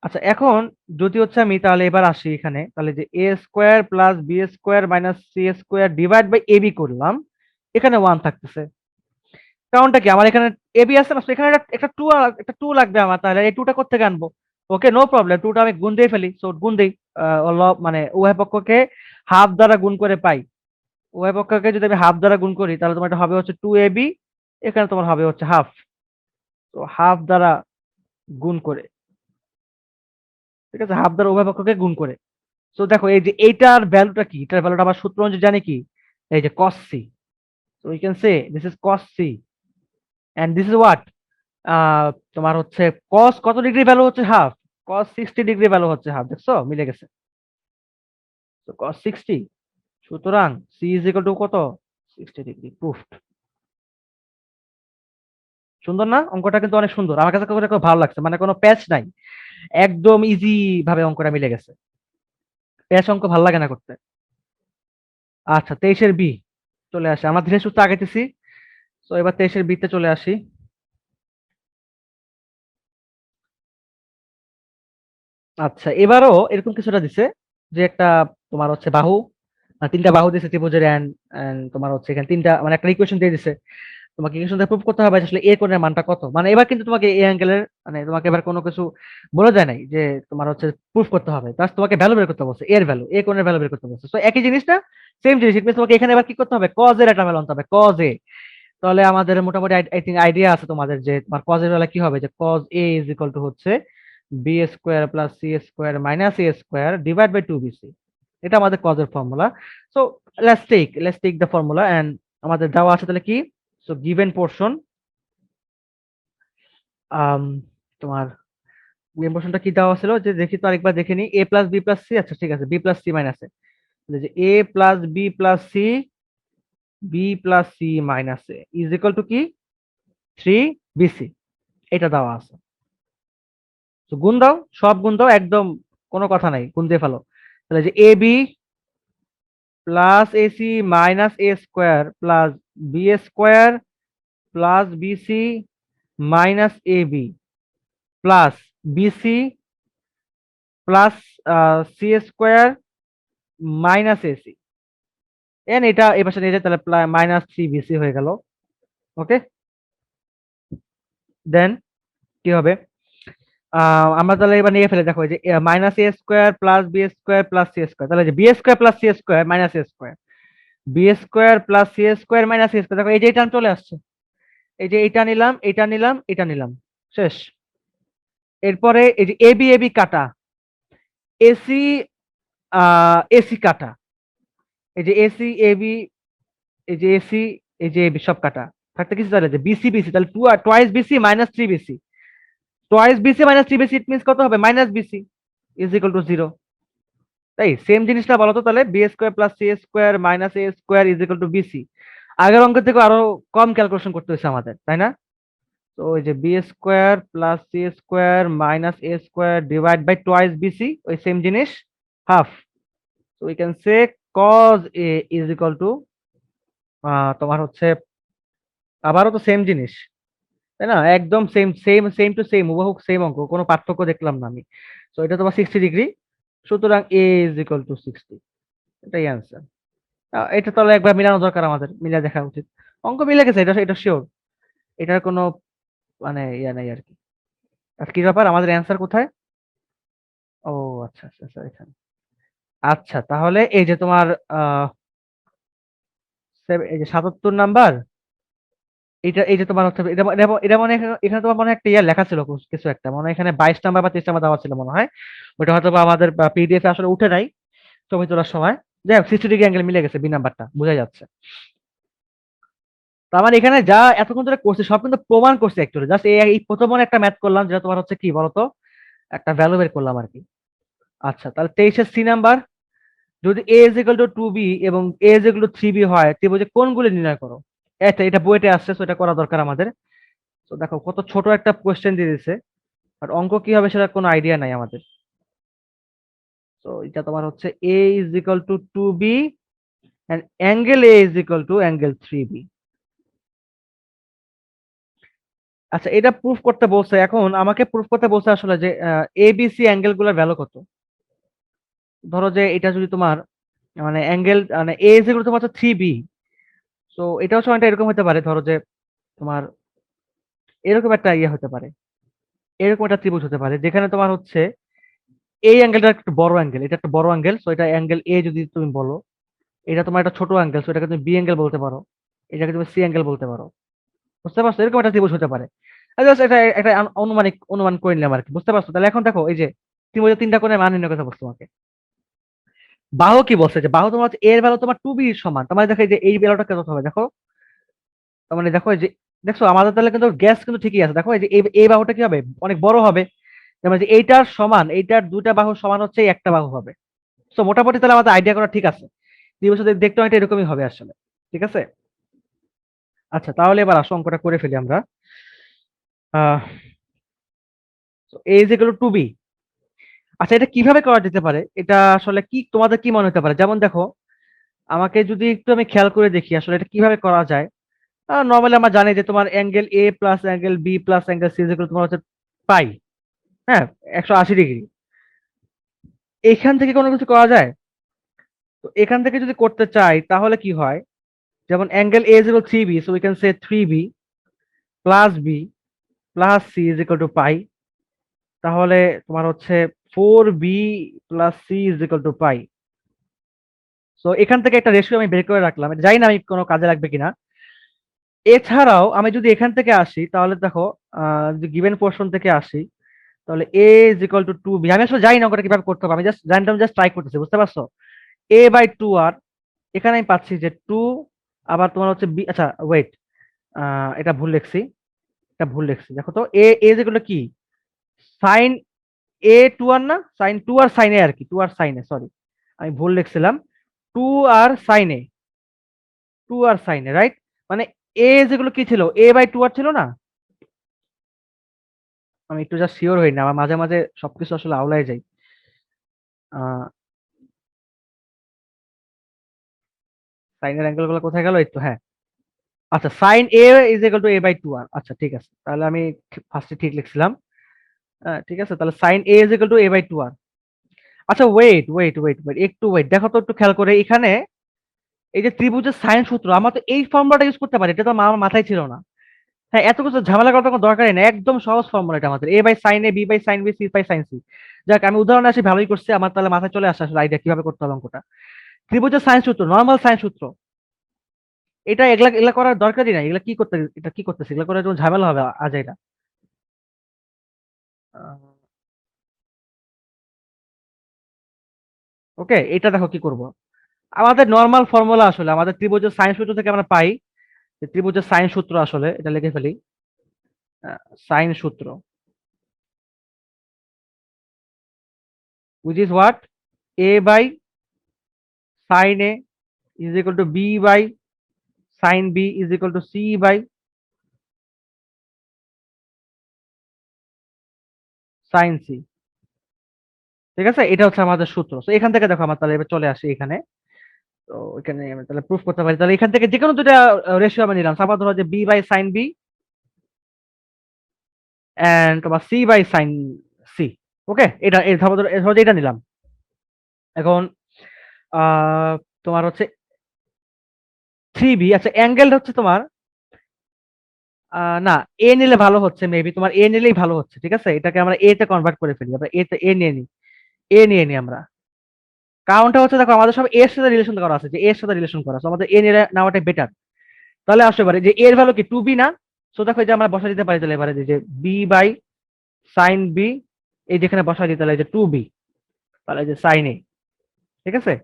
আচ্ছা এখন যদি হচ্ছে আমি তাহলে এবার আসি এখানে, তাহলে যে A square plus B square minus C square divide by AB করলাম, এখানে 1 থাকতেছে, কারণটা কি আমার এখানে এবি আছে না, so এখানে একটা টু লাগবে আমার, তাহলে এই টুটা কোথা থেকে আনবো। ওকে, নো প্রবলেম, টুটা আমি গুণ দিয়ে ফেলি, সো গুণ দেই, মানে উভয় পক্ষকে হাফ দ্বারা গুণ করে পাই। উভয় পক্ষকে যদি আমি হাফ দ্বারা গুণ করি তাহলে তোমার এটা হবে হচ্ছে 2ab, এখানে তোমার হবে হচ্ছে হাফ, তো হাফ দ্বারা গুণ করে, ঠিক আছে, হাফ দ্বারা উভয় পক্ষকে গুণ করে। তো দেখো এই যে এইটার ভ্যালুটা কি, এটার ভ্যালুটা আমার সূত্র অনুযায়ী জানি কি, এই যে cos c, so we can say this is cos c and this is what, তোমার হচ্ছে cos কত ডিগ্রি ভ্যালু হচ্ছে হাফ, cos 60 ডিগ্রি ভ্যালু হচ্ছে হাফ, দেখছো মিলে গেছে। তো cos 60, সুতরাং c is equal to কত, 60 ডিগ্রি, প্রুফড। সুন্দর না অঙ্কটা, কিন্তু অনেক সুন্দর, আমার কাছে খুব ভালো লাগছে, মানে কোনো প্যাচ নাই, একদম ইজি ভাবে অঙ্কটা মিলে গেছে। প্যাচ অঙ্ক ভালো লাগে না করতে। আচ্ছা 23-এর বি চলে আসে, আমরা ধীরে সুস্থে আগাইতেছি। তো এবার 23-এর বিতে চলে আসি। আচ্ছা এবারও এরকম কিছুটা দিছে, যে একটা তোমার হচ্ছে বাহু, তিনটা বাহু দিছে ত্রিভুজের, এন্ড তোমার হচ্ছে এখানে তিনটা মানে একটা ইকুয়েশন দিয়ে দিছে, তোমাকে ইকুয়েশন দিয়ে প্রুভ করতে হবে যে আসলে এ কোণের মানটা কত, মানে এবার কিন্তু তোমাকে এ অ্যাঙ্গেলের, মানে তোমাকে এবার কোনো কিছু বলে যায় নাই যে তোমার হচ্ছে প্রুফ করতে হবে, জাস্ট তোমাকে ভ্যালু বের করতে বলছে, এর ভ্যালু, এ কোণের ভ্যালু বের করতে বলছে। তো একই জিনিসটা, সেম জিনিস, ইট মিনস তোমাকে এখানে এবার কি করতে হবে, কজ এর একটা ভ্যালু আনতে হবে, কজ এ। তাহলে আমাদের মোটামুটি আই থিঙ্ক আইডিয়া আছে তোমাদের, যে তোমার কজ এর বেলা কি হবে, যে cos A is equal to হচ্ছে B square plus C square minus A square divide by 2bc, এটা আমাদের কজের formula. So let's take the formula and আমাদের দেওয়া আছে তাহলে কি, সো গিভেন পোর্শন, তোমার গিভেন পোর্শনটা কি দেওয়া ছিল, যে দেখি তো আরেকবার দেখে নি, A plus B plus C, আচ্ছা ঠিক আছে, B plus C minus A, যে A plus B plus C, B plus C minus A is equal to কি, 3bc, এটা দেওয়া আছে। তো গুণ দাও, সব গুণ দাও একদম, কোনো কথা নাই, গুণ দিয়ে ফেলো। তাহলে যে A B plus AC minus A square plus B square plus BC minus AB plus BC plus C square minus AC, and এটা এই পাশে নিয়ে যায়, তাহলে মাইনাস থ্রি বিসি হয়ে গেল। ওকে, দেন কি হবে, আমরা তাহলে এবার নিয়ে ফেলে দেখো, যে মাইনাস এ square plus B square plus C square, তাহলে যে B square plus C square minus এ square, B square plus C square minus এ স্কোয়ার, দেখো এই যে টার্ম চলে আসছে, এই যে এটা নিলাম, এটা নিলাম, এটা নিলাম, শেষ। এরপরে এই যে এবি এবি কাটা, এসি এসি কাটা, এই যে এসি এবি, এই যে এসি, এই যে এবি সব কাটা, থাকতে কিছু তাহলে যে বিসি বিসি, তাহলে two twice bc minus three bc, twice bc minus three bc, it means কত হবে, minus bc is equal to zero. তাই সেম জিনিসটা বলো তো, তাহলে b square plus C square minus A square is equal to bc, আগের অঙ্ক থেকে আরো কম ক্যালকুলেশন করতে হয়েছে আমাদের, তাই না? তো ওই যে B square plus C square minus A square divide by twice bc, ওই সেম জিনিস half, so we can say cos a is equal to তোমার হচ্ছে আবারও তো সেম জিনিস, তাই না? একদম same same same to same, হুবহু সেম অঙ্ক, কোনো পার্থক্য দেখলাম না আমি। তো এটা তোমার 60 ডিগ্রি, সুতরাং a is equal to 60, এটাই অ্যান্সার। এটা তাহলে একবার মিলানো দরকার, আমাদের মিলা দেখা উচিত। অঙ্ক মিলে গেছে, এটা এটা শিওর, এটার কোনো মানে ইয়া নাই আর কি। আর কি ব্যাপার, আমাদের অ্যান্সার কোথায়? ও আচ্ছা আচ্ছা আচ্ছা, এখানে। আচ্ছা তাহলে এই যে তোমার আহ এই যে 77 নাম্বার, এটা এই যে তোমার হচ্ছে এটা এটা এটা মনে হয় এখানে তোমার মনে হয় একটা ইয়া লেখা ছিল, কিছু একটা মনে হয় এখানে 22 নাম্বার বা 23 নাম্বার দেওয়া ছিল মনে হয়, ওটা হয়তো বা আমাদের পিডিএফ আসলে উঠে নাই ছবি তোলার সময়। যাই হোক, 60 ডিগ্রি অ্যাঙ্গেল মিলে গেছে, বি নাম্বারটা বোঝা যাচ্ছে। তো আমার এখানে যা এতক্ষণ ধরে করছি সব কিন্তু প্রমাণ করছি একটু, জাস্ট এই প্রথম মনে একটা ম্যাথ করলাম, যেটা তোমার হচ্ছে কি বলতো, একটা ভ্যালু বের করলাম আর কি। আচ্ছা তাহলে 23-এর সি নাম্বার, যদি A is equal to two B এবং A is equal to three B হয়, ত্রিভুজে কোণগুলি নির্ণয় করো। এটা বইতে আসছে, তো এটা করা দরকার আমাদের। তো দেখো কত ছোট একটা কোয়েশ্চেন দিয়ে দিছে, আর অঙ্ক কি হবে সেটা কোনো আইডিয়া নাই আমাদের। তো এটা তোমার হচ্ছে A is equal to two B and angle A is equal to angle three B. আচ্ছা এটা প্রুফ করতে বলছে, এখন আমাকে প্রুফ করতে বলছে আসলে যে এ বি সি অ্যাঙ্গেল গুলোর ভ্যালু কত। ধরো যে এটা যদি তোমার মানে অ্যাঙ্গেল মানে এ ইজ ইকুয়াল টু তোমার হচ্ছে থ্রি বি, তো এটাও সময়টা এরকম হতে পারে, ধরো যে তোমার এরকম একটা ইয়ে হতে পারে, এরকম একটা ত্রিভুজ হতে পারে যেখানে তোমার হচ্ছে এই অ্যাঙ্গেলটা একটা বড় অ্যাঙ্গেল, এটা একটা বড় অ্যাঙ্গেল, সো এটা অ্যাঙ্গেল এ যদি তুমি বলো, এটা তোমার একটা ছোট অ্যাঙ্গেল, সো এটাকে তুমি বি অ্যাঙ্গেল বলতে পারো, এটাকে তুমি সি অ্যাঙ্গেল বলতে পারো। বুঝতে পারছো, এরকম একটা ত্রিভুজ হতে পারে। জাস্ট এটা একটা অনুমানিক অনুমান করে নিলাম আর কি, বুঝতে পারছো? তাহলে এখন দেখো এই যে ত্রিভুজের তিনটা কোণের মান নির্ণয় করতে বলছে তোমাকে। বাহু কি বলছে, যে বাহু তোমার হচ্ছে এর ভ্যালু তোমার টু বি সমান, তোমার দেখো এই যে এই ভ্যালুটা কত হবে দেখো, তার মানে দেখো এই যে দেখছো আমাদের তাহলে কিন্তু গ্যাস কিন্তু ঠিকই আছে, দেখো এই যে এই বাহুটা কি হবে, অনেক বড় হবে, যেমন যে এইটার সমান, এইটার দুইটা বাহু সমান হচ্ছে এই একটা বাহু হবে। তো মোটামুটি তাহলে আমাদের আইডিয়া করা ঠিক আছে, ত্রিভুজ দেখতে অনেকটা এরকমই হবে আসলে। ঠিক আছে, আচ্ছা তাহলে এবার আসো অঙ্কটা করে ফেলি আমরা। আহ এ ইজ ইকুয়াল টু বি। আচ্ছা এটা কিভাবে করা যেতে পারে, এটা আসলে কি তোমাদের কি মনে হতে পারে? যেমন দেখো, আমাকে যদি একটু আমি খেয়াল করে দেখি আসলে এটা কিভাবে করা যায়। নর্মালি আমরা জানি যে তোমার angle a plus angle b plus angle c is equal তোমার হচ্ছে পাই, হ্যাঁ, 180 ডিগ্রি। এখান থেকে কোনো কিছু করা যায়? তো এখান থেকে যদি করতে চাই তাহলে কি হয়, যেমন angle A is equal three B, so we can say three B plus B plus C is equal to pi, তাহলে তোমার হচ্ছে four B plus C is equal to pi. So এখান থেকে একটা রেশিও আমি বের করে রাখলাম, এটা জানি না আমি কোনো কাজে লাগবে কিনা। এছাড়াও আমি যদি এখান থেকে আসি তাহলে দেখো, যদি গিভেন পোর্শন থেকে আসি, তাহলে A is equal to two B, আমি আসলে জানি না ওটা কিভাবে করতে হবে, আমি জাস্ট র্যান্ডম জাস্ট ট্রাই করতেছি, বুঝতে পারছো? এ বাই টু আর, এখানে আমি পাচ্ছি যে টু, আবার তোমার হচ্ছে বি, আচ্ছা ওয়েট, এটা ভুল লিখছি, এটা ভুল লিখছি, দেখো তো এ যেগুলো কি সাইন এ টু আর না, সাইন টু আর সাইন এ আর কি, টু আর সাইন এ, সরি আমি ভুল লিখছিলাম, টু আর সাইন এ, টু আর সাইন এ, রাইট? মানে এ যেগুলো কি ছিল, এ বাই টু আর ছিল না? আমি একটু জাস্ট শিওর হই না, আমার মাঝে মাঝে সবকিছু আসলে আওলাই যায়। সাইনের অ্যাঙ্গেল গুলো কোথায় গেল, এই তো, হ্যাঁ। আচ্ছা, sine A is equal to A by two R. আচ্ছা ঠিক আছে, তাহলে আমি ফার্স্টে ঠিক লিখছিলাম। ঠিক আছে, তাহলে sine A is equal to A by two R. আচ্ছা ওয়েট ওয়েট ওয়েট ওয়েট, একটু ওয়েট, দেখো তো একটু খেয়াল করে এখানে এই যে ত্রিভুজের সাইন সূত্র, আমরা তো এই ফর্মুলাটা ইউজ করতে পারি, এটা তো আমার মাথায় ছিল না। হ্যাঁ, এত কিছু ঝামেলা করার কোনো দরকারই নেই, একদম সহজ ফর্মুলা এটা আমাদের, A by sine A, B by sine B, C by sine C. যাক, আমি উদাহরণে আসি ভালোই করছি, আমার তাহলে মাথায় চলে আসে আসলে আইডিয়া কিভাবে করতে হবে অঙ্কটা। ত্রিভুজের সাইন সূত্র, নর্মাল সাইন সূত্র, এটা এগুলা এগুলা করার দরকারই নাই। এগুলা কি করতে, এটা কি করতেছে, এগুলা করে যখন ঝামেলা হবে আজ এটা। ওকে, এটা দেখো কি করব। আমাদের নর্মাল ফর্মুলা আসলে আমাদের ত্রিভুজের সাইন সূত্র থেকে আমরা পাই যে ত্রিভুজের সাইন সূত্র আসলে এটা লিখে ফেলি। সাইন সূত্র, which is what, a by sin a is equal to b by sin b is equal to c by sin c। ঠিক আছে, এটা হচ্ছে আমাদের সূত্র। তো এখান থেকে দেখো আমার তাহলে এবার চলে আসি এখানে। তো এখানে আমি তাহলে প্রুফ করতে পারি, তাহলে এখান থেকে যে কোনো দুটা রেশিও আমি নিলাম, সাপোজ ধরো যে b by sin b and তোমার c বাই sin c। ওকে, এটা ধরো যে এটা নিলাম। এখন তোমার হচ্ছে 3b, আচ্ছা অ্যাঙ্গেল হচ্ছে তোমার না, এ নিলে ভালো হচ্ছে, মেবি তোমার এ নিলেই ভালো হচ্ছে। ঠিক আছে, এটাকে আমরা এ তে কনভার্ট করে ফেলি, আমরা এ তে এ নিয়ে নিই, এ নিয়ে নিই আমরা। কারণটা হচ্ছে দেখো আমাদের সব এর সাথে রিলেশন করা আছে, যে এর সাথে রিলেশন করা আছে, আমাদের এ নিয়ে নেওয়াটাই বেটার। তাহলে আসতে পারে যে এর ভ্যালু কি টু বি না। সো দেখো এই যে আমরা বসা দিতে পারি তাহলে এবারে যে বি বাই সাইন বি, এই যেখানে বসা দিতে তাহলে যে টু বি, তাহলে যে সাইন এ। ঠিক আছে,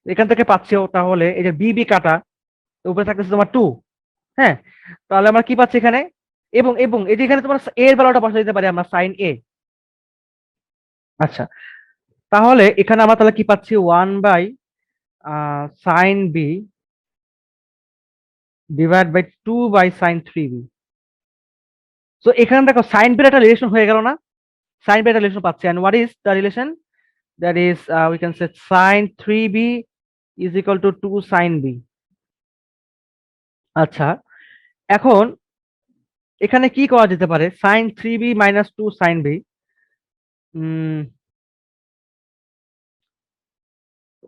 এখান থেকে পাচ্ছি তাহলে এই যে বি বি কাটা, উপরে থাকতেছে তোমার টু। হ্যাঁ, তাহলে আমরা কি পাচ্ছি এখানে, এবং এবং এই যে এখানে তোমার এর ভ্যালুটা বসা দিতে পারি আমরা সাইন এ। আচ্ছা, তাহলে এখানে আমরা তাহলে কি পাচ্ছি, one by sine b divide by two by sine three b. তো এখানে দেখো সাইন বির একটা রিলেশন হয়ে গেল না, সাইন বির একটা রিলেশন পাচ্ছি, and what is the relation, that is we can say sine three B is equal to two sine B. আচ্ছা, এখন এখানে কি করা যেতে পারে, sine three B minus two sine B,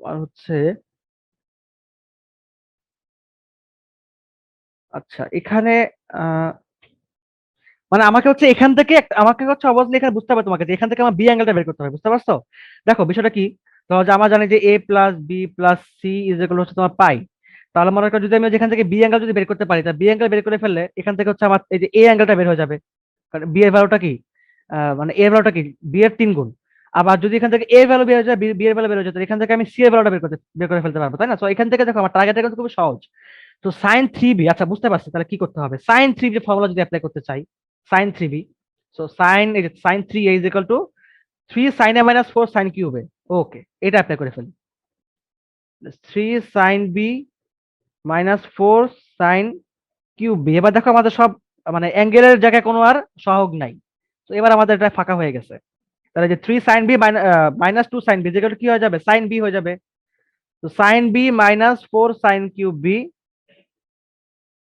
আর হচ্ছে আচ্ছা এখানে আহ, মানে আমাকে হচ্ছে এখান থেকে আমাকে হচ্ছে অবশ্যই এখানে বুঝতে হবে তোমাকে যে এখান থেকে আমার বি অ্যাঙ্গেলটা বের করতে হবে, বুঝতে পারছো? দেখো বিষয়টা কি, তো যে আমরা জানি যে A plus B plus C is equal হচ্ছে তোমার পাই। তাহলে মনে করো যদি আমি যেখান থেকে বি অ্যাঙ্গেল যদি বের করতে পারি, তা বি অ্যাঙ্গেল বের করে ফেললে এখান থেকে হচ্ছে আমার এই যে এ অ্যাঙ্গেলটা বের হয়ে যাবে। কারণ বি এর ভ্যালুটা কি, মানে এর ভ্যালুটা কি, বি এর তিন গুণ। আবার যদি এখান থেকে এ ভ্যালু বের হয়ে যায়, বি এর ভ্যালু বের হয়ে যায়, তো এখান থেকে আমি সি এর ভ্যালুটা বের করে ফেলতে পারবো, তাই না? তো এখান থেকে দেখো আমার টার্গেটটা কিন্তু খুব সহজ। তো সাইন থ্রি বি, আচ্ছা বুঝতে পারছি তাহলে কি করতে হবে, সাইন থ্রি বি ফর্মুলা যদি অ্যাপ্লাই করতে চাই, sine three B, so sine three A is equal to three sine A minus four sine cube A. Okay, এটা অ্যাপ্লাই করে ফেলি, three sine B minus four sine cube B. এবার দেখো আমাদের সব মানে অ্যাঙ্গেলের জায়গায় কোনো আর সহগ নাই, তো এবার আমাদের এটা ফাঁকা হয়ে গেছে। তাহলে যে three sine B minus two sine b যেটা কি হয়ে যাবে, সাইন বি হয়ে যাবে। তো sine B minus four sine cube b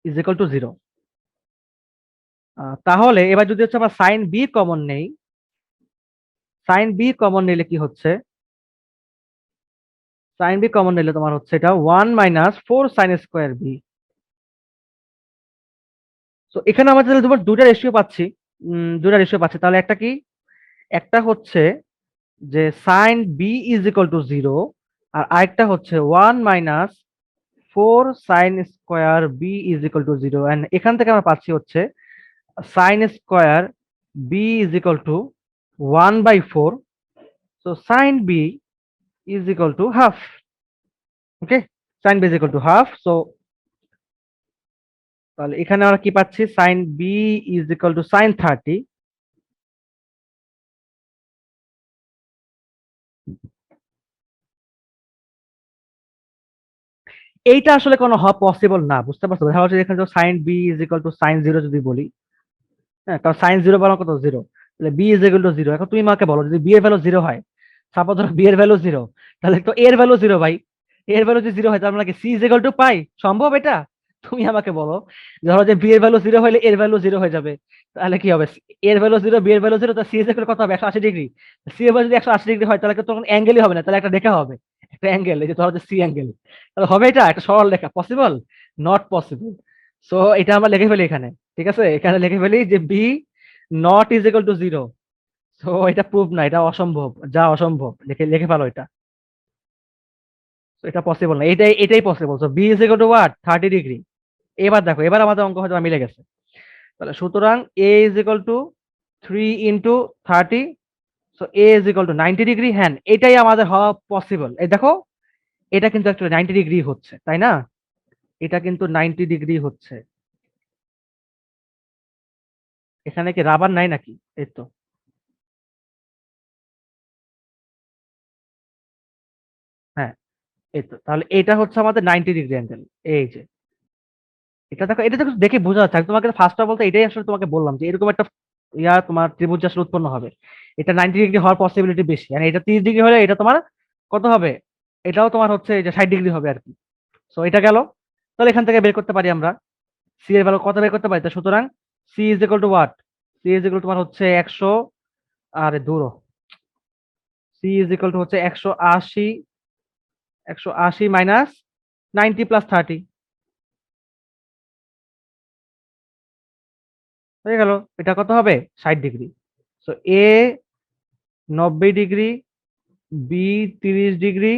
is equal to zero. তাহলে এবার যদি হচ্ছে আমরা সাইন বি কমন নেই, সাইন বি কমন নিলে কি হচ্ছে, সাইন বি কমন নিলে তোমার হচ্ছে এটা one minus four sine square b. তো এখানে আমাদের তোমার দুটা রেশিও পাচ্ছি, দুটা রেশিও পাচ্ছি, তাহলে একটা কি, একটা হচ্ছে যে sine B is equal to zero, আর আরেকটা হচ্ছে one minus four sine square B is equal to zero. And এখান থেকে আমরা পাচ্ছি হচ্ছে sine square B is equal to one by four, so sine B is equal to half. Okay, sine B is equal to half. So তাহলে এখানে আমরা কি পাচ্ছি, sine B is equal to sine thirty. এইটা আসলে কোনো হওয়া possible না, বুঝতে পারছো? দেখা যাচ্ছে এখানে sine B is equal to sine zero যদি বলি, হ্যাঁ, কারণ সাইন জিরো বলা কত, জিরো, তাহলে b is equal to zero. এখন তুমি আমাকে বলো যদি বি এর ভ্যালু জিরো হয়, সাপোজ ধরো বি এর ভ্যালু জিরো, তাহলে তো এর ভ্যালু জিরো ভাই, এর ভ্যালু যদি জিরো হয় তাহলে আমরা কি সি ইজ ইকুয়াল টু পাই, সম্ভব এটা? তুমি আমাকে বলো, ধরো যে বি এর ভ্যালু 0 হলে এর ভ্যালু 0 হয়ে যাবে, তাহলে কি হবে? এর ভ্যালু 0, বি এর ভ্যালু 0, তো সি এর কত হবে? 180 ডিগ্রি। সি এর ভ্যালু যদি 180 ডিগ্রি হয়, তাহলে তখন অ্যাঙ্গেলই হবে না, তাহলে একটা রেখা হবে, একটা অ্যাঙ্গেল, এই যে ধরো যে সি অ্যাঙ্গেল। তাহলে হবে এটা একটা সরল রেখা? পসিবল? Not possible. সো এটা আমরা লিখে ফেলি এখানে। ঠিক আছে, এখানে লিখে ফেলি যে b not is equal to 0। So এটা প্রুফ না, এটা অসম্ভব, যা অসম্ভব, লিখে লিখে ফেলো এটা। So এটা পসিবল না, এটাই এটাই possible. So b is equal to what? 30 degree. এবার দেখো, এবার আমাদের অঙ্ক হয়তো মিলে গেছে। তাহলে সুতরাং A is equal to 3 × 30। So A is equal to 90 degree. হ্যাঁ, এটাই আমাদের হওয়া পসিবল। এই দেখো, এটা কিন্তু অ্যাকচুয়ালি 90 ডিগ্রি হচ্ছে, তাই না? এটা কিন্তু 90 ডিগ্রি হচ্ছে। এখানে কি রাবার নাই নাকি? এই তো। হ্যাঁ, এই তো। তাহলে এটা হচ্ছে আমাদের 90 ডিগ্রি অ্যাঙ্গেল। এই যে এটা দেখো, এটা দেখো, দেখে বোঝা যাচ্ছে। আমি তোমাকে ফার্স্ট অফ বলতে এটাই আসলে তোমাকে বললাম যে এরকম একটা তোমার ত্রিভুজ আসলে উৎপন্ন হবে। এটা 90 ডিগ্রি হওয়ার পসিবিলিটি বেশি, আর এটা 30 ডিগ্রি হলে এটা তোমার কত হবে? এটাও তোমার হচ্ছে যে 60 ডিগ্রি হবে আর কি। সো এটা গেল। তাহলে এখান থেকে বের করতে পারি আমরা সি এর ভ্যালু কত বের করতে পারি। তো সুতরাং c is equal to what? C is equal তোমার হচ্ছে 100, আরে দূর, সি ইজ ইকুয়াল টু হচ্ছে 180, 180 মাইনাস 90 প্লাস 30 হয়ে গেল। এটা কত হবে? 60 degree. So A 90 degree, B 30 degree,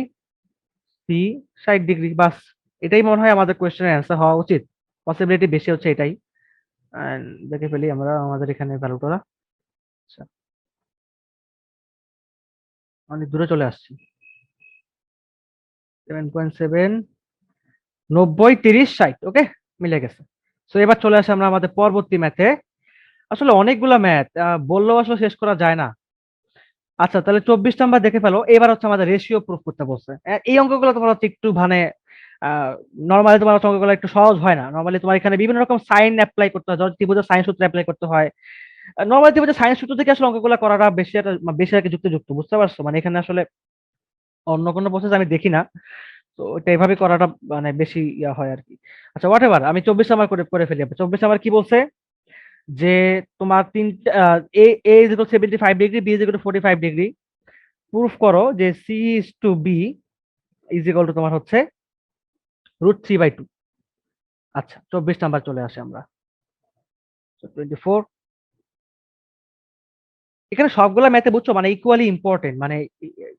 C 60 degree. বাস, এটাই মনে হয় আমাদের কোয়েশ্চেনের অ্যান্সার হওয়া উচিত। পসিবিলিটি বেশি হচ্ছে এটাই। And দেখে ফেলি আমরা আমাদের এখানে ভ্যালুটা। আচ্ছা, অনেক দূরে চলে আসছি। 7.7, 90, 30, 60। ওকে, মিলে গেছে। তো এবার চলে আসে আমরা আমাদের পরবর্তী ম্যাথে। আসলে অনেকগুলা ম্যাথ বললেও আসলে শেষ করা যায় না। আচ্ছা, তাহলে 24 নাম্বার দেখে ফেলো। এবার হচ্ছে আমাদের রেশিও প্রুফ করতে বলছে। এই অঙ্কগুলো তোমার হচ্ছে একটু মানে নর্মালি তোমার হচ্ছে অঙ্কগুলো একটু সহজ হয় না। নর্মালি তোমার এখানে বিভিন্ন রকম সাইন অ্যাপ্লাই করতে হয়, ধরো ত্রিভুজের সাইন সূত্র অ্যাপ্লাই করতে হয়। নর্মালি ত্রিভুজের সাইন সূত্র থেকে আসলে অঙ্কগুলো করাটা বেশি আর কি যুক্ত, বুঝতে পারছো? মানে এখানে আসলে অন্য কোনো প্রসেস আমি দেখি না। তো এটা এভাবে করাটা মানে বেশি হয় আর কি। আচ্ছা, হোয়াট এভার, আমি 24 নাম্বার করে করে ফেলি। 24 নাম্বার কি বলছে? যে তোমার তিনটা A A is equal 75 degree, B is equal to 45 degree. Proof করো যে C is two B is equal to তোমার হচ্ছে √3/2। আচ্ছা, 24 নাম্বার চলে আসে আমরা। 24। এখানে সবগুলা ম্যাথে বুঝছো মানে ইকুয়ালি ইম্পর্টেন্ট, মানে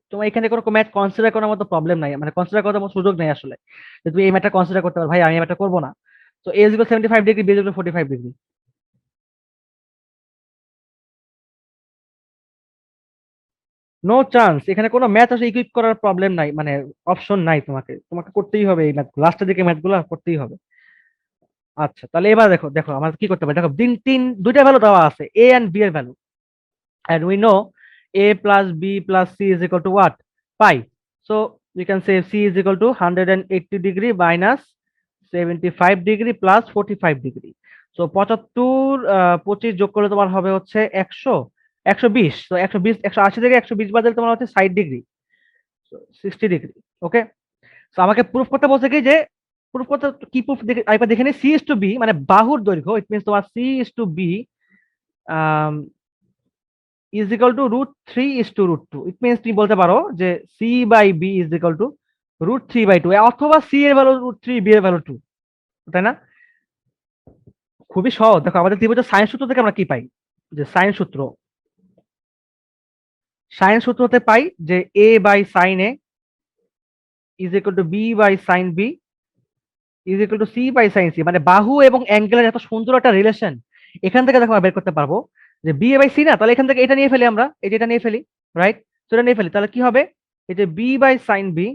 তোমার এখানে কোনো ম্যাথ কনসিডার করার মতো প্রবলেম নাই, মানে কনসিডার করার মতো সুযোগ নেই আসলে যে তুমি এই ম্যাথটা কনসিডার করতে পারো। ভাই আমি এই ম্যাথটা করবো না। তো A is equal 75 degree, B is equal 45 degree. No chance, এখানে কোনো ম্যাথ আসলে ইকুইপ করার প্রবলেম নাই, মানে অপশন নাই। তোমাকে তোমাকে করতেই হবে এই ম্যাথ, লাস্টের দিকে ম্যাথগুলো করতেই হবে। আচ্ছা, তাহলে এবার দেখো, দেখো আমরা কি করতে পারি। দেখো দুইটা ভ্যালু দেওয়া আছে, এ এন্ড বি এর value, and we know a plus b plus c is equal to what? Pi. So we can say c is equal to 180 degree minus 75 degree plus 45 degree. So 75 25 যোগ করলে তোমার হবে হচ্ছে 100, 120। তো 120, 180 থেকে 120 বাদ দিলে তোমার হচ্ছে 60 ডিগ্রি, 60 ডিগ্রি। ওকে, তো আমাকে প্রুফ করতে বলছে কি যে প্রুফ করতে, কি প্রুফ দেখে একবার দেখে নিই। সি ইজ টু বি মানে বাহুর দৈর্ঘ্য, ইট মিনস তোমার c is two B is equal to √3:√2। It means তুমি বলতে পারো যে c by b is equal to √3/2, অথবা সি এর ভ্যালু √3, বি এর ভ্যালু 2, তাই না? খুবই সহজ। দেখো আমাদের ত্রিভুজের সাইন সূত্র থেকে আমরা কি পাই? যে সাইন সূত্রতে পাই যে A by sine A is equal to B by sine B is equal to C by sine C. মানে বাহু এবং অ্যাঙ্গেলের এত সুন্দর একটা রিলেশন এখান থেকে দেখো আমরা বের করতে পারবো যে বি বাই সি না, তাহলে এখান থেকে এটা নিয়ে ফেলি আমরা, এই যে এটা নিয়ে ফেলি, রাইট? সেটা নিয়ে ফেলি, তাহলে কি হবে? এই যে b by sine B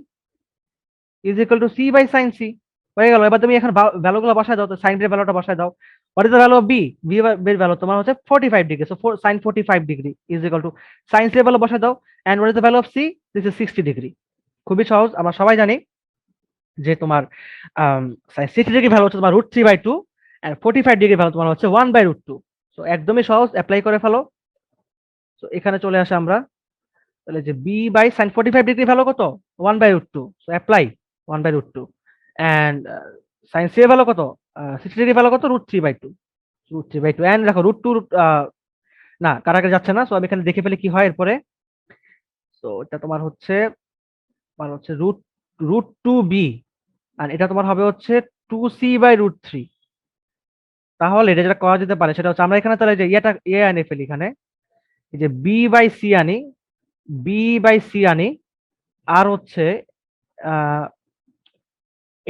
is equal to C by sine c হয়ে গেল। এবার তুমি এখন ভ্যালুগুলো বসায় দাও, তো সাইন এর ভ্যালুটা বসায় দাও। What is the value of b? B এর ভ্যালু তোমার হচ্ছে 45 ডিগ্রি, so sine 45 degree is equal to sine c এর ভ্যালু বসায় দাও। And what is the value of c? This is 60 degree. খুবই সহজ, আমরা সবাই জানি যে তোমার 60 ডিগ্রি ভ্যালু হচ্ছে তোমার √3/2, এন্ড 45 ডিগ্রি ভ্যালু তোমার হচ্ছে 1/√2। সো একদমই সহজ, অ্যাপ্লাই করে ফেলো। তো এখানে চলে আসে আমরা, তাহলে যে b by sine 45 degree value কত? 1/√2। So apply 1/√2, and sine c এর ভ্যালু কত? 60 ডিগ্রি ভ্যালু কত? √3/2, √3/2 এন্ড দেখো √2 না কারাকে যাচ্ছে না, সো আমি এখানে দেখে ফেলে কি হয় এরপরে। তো এটা তোমার হচ্ছে রুট √2b, আর এটা তোমার হবে হচ্ছে 2c/√3। তাহলে এটা যেটা করা যেতে পারে সেটা হচ্ছে আমরা এখানে তাহলে যে ইয়ে আনি ফেলি এখানে, এই যে b/c আনি, b/c আনি, আর হচ্ছে আহ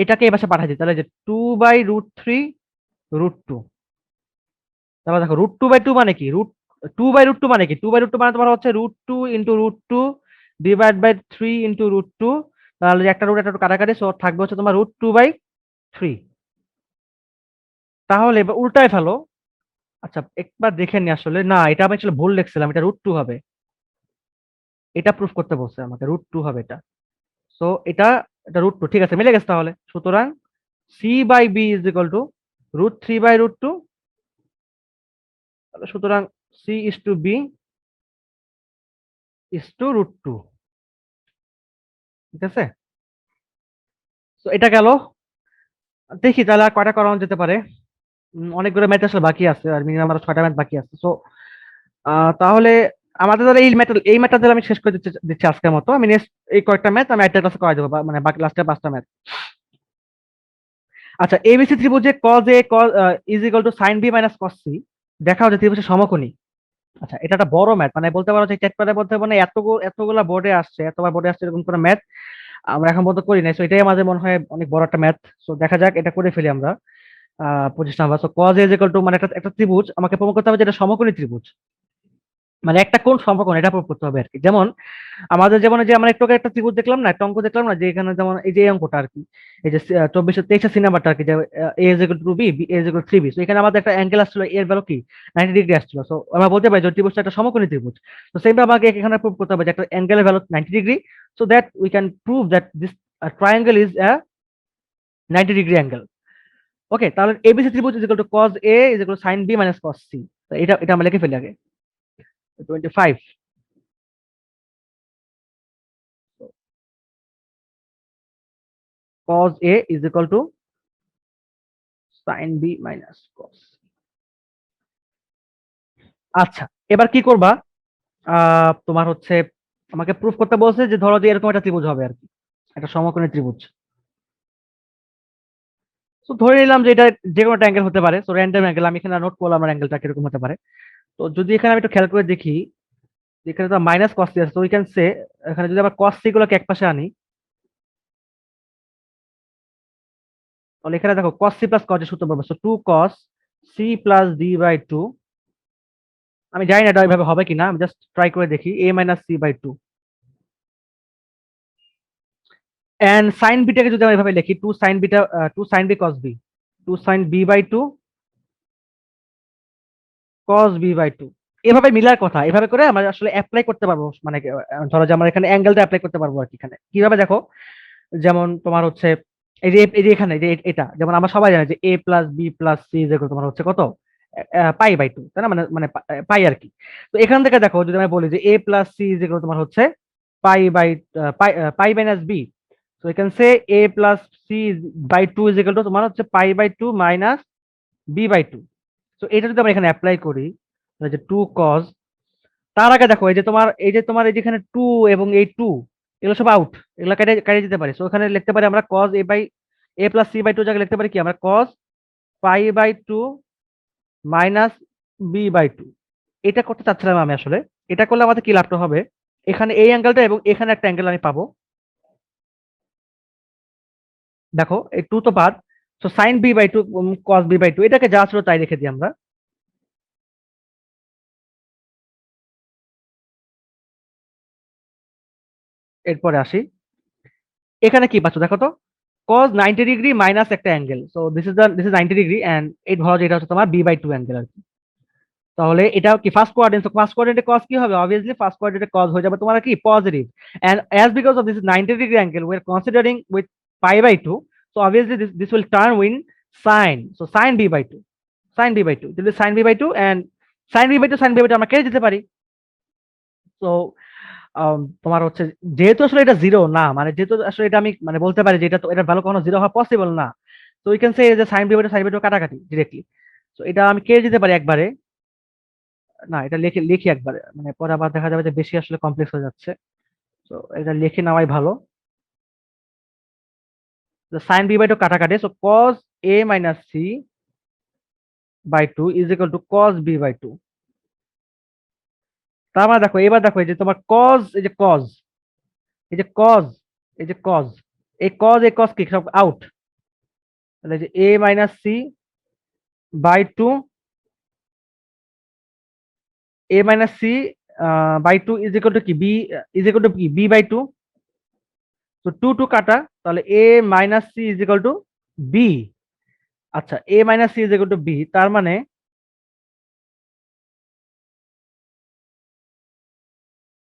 এটাকে এই পাশে পাঠাই দিই, তাহলে যে 2/√3√2। তারপর দেখো √2/2 মানে কি, √2/√2 মানে কি, 2/√2 মানে তোমার হচ্ছে √2 × √2 /3 × √2। তাহলে যে একটা রুট একটা root কাটাকাটি, সো থাকবে হচ্ছে তোমার √2/3। তাহলে এবার উল্টায় ফেলো। আচ্ছা একবার দেখে নি, আসলে না এটা আমি আসলে ভুল লিখছিলাম, এটা √2 হবে। এটা প্রুফ করতে বলছে আমাকে, √2 হবে এটা। সো এটা √2, ঠিক আছে মিলে গেছে তাহলে। সুতরাং c/b √3/√2। সুতরাং c/b √2, ঠিক আছে। তো এটা গেল। দেখি তাহলে আর কয়টা করানো যেতে পারে। অনেকগুলো ম্যাচ আসলে বাকি আছে, আর মিনিমাম আরো 6টা ম্যাচ বাকি আছে। সো তাহলে আমাদের ধরো এই ম্যাচটা তাহলে আমি শেষ করে দিচ্ছি আজকের মতো। আমি নেক্সট এই কয়েকটা ম্যাচ আমি একটা ক্লাসে করাই দেবো, মানে বাকি লাস্টের 5টা ম্যাচ। আচ্ছা এবিসি ত্রিভুজে cos A cos is equal to sine B minus cos C দেখা হচ্ছে ত্রিভুজের সমকোণী। আচ্ছা এটা একটা বড় ম্যাথ, মানে বলতে পারো যে টেট পেপারের মধ্যে মানে এতগুলা বোর্ডে আসছে, এতবার বোর্ডে আসছে এরকম কোনো ম্যাথ আমরা এখন পর্যন্ত করি নাই। সো এটাই আমাদের মনে হয় অনেক বড় একটা ম্যাথ। সো দেখা যাক, এটা করে ফেলি আমরা। 25 number. So cos is equal two, মানে একটা ত্রিভুজ আমাকে প্রমাণ করতে হবে যে এটা সমকোণী ত্রিভুজ, মানে একটা কোণ সমকোণ এটা প্রুভ করতে হবে আর কি। যেমন আমাদের যেমন এই যে আমরা একটু আগে একটা ত্রিভুজ দেখলাম না, একটা অঙ্ক দেখলাম না, যে এখানে যেমন এই যে এই অঙ্কটা আর কি, এই যে 2423 নাম্বারটা আর কি, যে a is equal to b, b is equal to 3b। তো এখানে আমাদের একটা অ্যাঙ্গেল আসছিল, এর ভ্যালু কি 90 ডিগ্রি আসছিল। সো আমরা বলতে পারি যে ত্রিভুজটা একটা সমকোণী ত্রিভুজ। তো সেম আমাকে এখানে প্রুভ করতে হবে যে একটা অ্যাঙ্গেলের ভ্যালু 90 ডিগ্রি, so that we can prove that this triangle is a 90 degree angle. Okay, তাহলে এবিসি ত্রিভুজ is equal to cos a is equal to sin b minus cos c। তো এটা আমরা লিখে ফেলি আগে। 25 cos a is equal to sin b minus cos। আচ্ছা এবার কি করবা, তোমার হচ্ছে আমাকে প্রুফ করতে বলছে যে ধরো যে এরকম একটা ত্রিভুজ হবে আর কি, একটা সমকোণী ত্রিভুজ। তো ধরে নিলাম যে এটা যে কোনো একটা অ্যাঙ্গেল হতে পারে, তো র্যান্ডম অ্যাঙ্গেল আমি এখানে নোট করলাম আমার অ্যাঙ্গেলটা কিরকম হতে পারে। তো যদি এখানে আমি একটু খেয়াল করে দেখি, এখানে তো মাইনাস কস সি আছে, তো উই ক্যান সে এখানে যদি আবার কস সি গুলোকে একপাশে আনি, তাহলে এখানে দেখো কস সি প্লাস কস এর সূত্র পাবো। So 2 cos c plus d/2। আমি জানি না এটা ওইভাবে হবে কিনা, আমি জাস্ট ট্রাই করে দেখি, a minus c/2। And sine বিটাকে যদি আমরা এভাবে লিখি, 2 sin beta 2 sin b cos b, 2 sin b/2 cos b/2। এভাবে মিলার কথা, এভাবে করে আমরা আসলে অ্যাপ্লাই করতে পারবো, মানে ধরো যে আমরা এখানে অ্যাঙ্গেলটা অ্যাপ্লাই করতে পারবো আর কি। এখানে কিভাবে দেখো, যেমন তোমার হচ্ছে এই যে এখানে যে এটা, যেমন আমরা সবাই জানি যে a plus B plus c যেগুলো তোমার হচ্ছে কত, পাই/2, তাই না, মানে মানে পাই আর কি। তো এখান থেকে দেখো যদি আমি বলি যে a প্লাস সি যেগুলো তোমার হচ্ছে পাই মাইনাস বি, তো এখানে সে a plus c/2 is equal to তোমার হচ্ছে পাই/2 মাইনাস b/2। তো এটা যদি আমরা এখানে অ্যাপ্লাই করি, তাহলে যে 2 cos, তার আগে দেখো এই যে তোমার এই যেখানে 2 এবং এই 2 এগুলো সব আউট, এগুলো কেটে কেটে দিতে পারি। সো ওখানে লিখতে পারি আমরা cos a প্লাস c/2 জায়গায় লিখতে পারি কি আমরা cos পাই/2 মাইনাস b/2। এটা করতে চাচ্ছিলাম আমি আসলে। এটা করলে আমাদের কি লাভটা হবে, এখানে এই অ্যাঙ্গেলটা এবং এখানে একটা অ্যাঙ্গেল আমি পাবো। দেখো এই 2 তো বাদ, so sin b/2 cos b/2 এটাকে যা ছিল তাই রেখে দিই আমরা। এরপরে আসি, এখানে কি পাচ্ছ দেখো তো, cos 90 ডিগ্রি মাইনাস একটা angle, so this is 90 degree and এই ধরো যে এটা হচ্ছে তোমার b/2 অ্যাঙ্গেল আর কি। তাহলে এটা কি ফার্স্ট কোয়াড্রেন্ট, তো ফার্স্ট কোয়াড্রেন্টে cos কি হবে, অবভিয়াসলি ফার্স্ট কোয়াড্রেন্টে cos হয়ে যাবে তোমার কি positive. And as because of this 90 degree angle we are considering with পাই/2, so obviously this will turn win sine, so sine b/2, sine b/2 যদি sign b/2 and sign b/2 আমরা কেটে দিতে পারি। তো তোমার হচ্ছে যেহেতু আসলে এটা জিরো না, মানে যেহেতু আসলে এটা আমি মানে বলতে পারি যে এটা তো এটা ভ্যালু কখনো জিরো হওয়া পসিবল না, তো উই ক্যান সে যে সাইন বি বাই টু কাটাকাটি ডিরেক্টলি। তো এটা আমি কেটে দিতে পারি একবারে, না এটা লিখে লিখি একবারে, মানে পরে আবার দেখা যাবে যে বেশি আসলে কমপ্লেক্স হয়ে যাচ্ছে। তো এটা লিখে নেওয়াই ভালো। সাইন বি বাই টু কাটাকাটি, so cos a minus C by two is equal to cos b by two. তার মানে দেখো, এবার দেখো এই যে তোমার কজ, এই যে কজ, এই যে কজ, এই যে কজ, এই কজ কি সব আউট। তাহলে যে A minus C by two, A minus C by two is equal to কি বি, ইজ ইকুয়াল টু কি বি বাই টু। তো টু টু কাটা, তাহলে A minus C is equal to B. আচ্ছা, A minus C is equal to B, তার মানে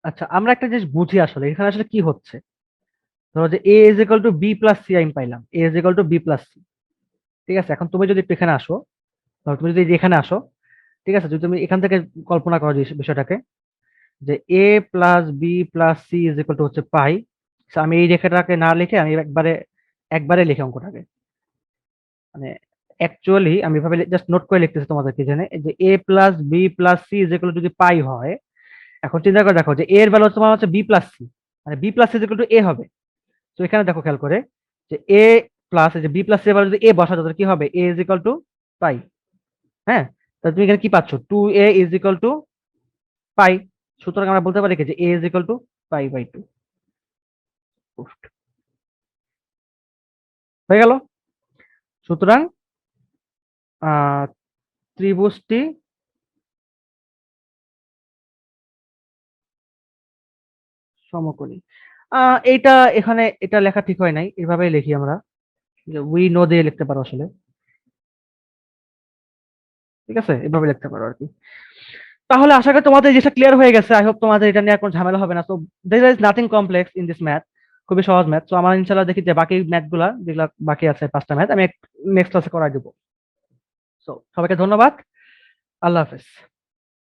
আচ্ছা আমরা একটা জিনিস বুঝি আসলে এখানে আসলে কি হচ্ছে। ধরো যে A is equal to B plus C আমি পাইলাম, A is equal to B plus C. ঠিক আছে, এখন তুমি যদি একটু এখানে আসো, ধরো তুমি যদি এখানে আসো, ঠিক আছে, যদি তুমি এখান থেকে কল্পনা করো যে বিষয়টাকে, যে A plus B plus C is equal to হচ্ছে পাই। আমি এই রেখাটাকে না লিখে আমি একবারে একবারে লিখে অঙ্কটাকে, মানে অ্যাকচুয়ালি আমি এভাবে জাস্ট নোট করে লিখতেছি তোমাদেরকে, জানে যে A plus B plus C is equal যদি পাই হয়, এখন চিন্তা করে দেখো যে এর ভ্যালু তোমার হচ্ছে বি প্লাস সি, মানে B plus C is equal to A হবে। তো এখানে দেখো খেয়াল করে যে এ প্লাস এই যে বি প্লাস সি এর ভ্যালু যদি এ বসাও তাহলে কি হবে, A is equal to pi. হ্যাঁ, তাহলে তুমি এখানে কি পাচ্ছ, two A is equal to pi. সুতরাং আমরা বলতে পারি কি যে A is equal to pi by two. হয়ে গেল। সুতরাং আহ ত্রিভুজটি সমকোণী। এইটা এখানে এটা লেখা ঠিক হয় নাই, এভাবেই লিখি আমরা, যে উই নো দিয়ে লিখতে পারো আসলে। ঠিক আছে, এভাবে লিখতে পারো আর কি। তাহলে আশা করি তোমাদের যেটা ক্লিয়ার হয়ে গেছে, আই হোপ তোমাদের এটা নিয়ে আর কোনো ঝামেলা হবে না। তো there is nothing complex in this math, খুবই সহজ ম্যাথ। তো আমার ইনশাল্লাহ দেখি যে বাকি ম্যাথ গুলা যেগুলা বাকি আছে 5টা ম্যাথ আমি নেক্সট ক্লাসে করাই দেবো। তো সবাইকে ধন্যবাদ, আল্লাহ হাফেজ।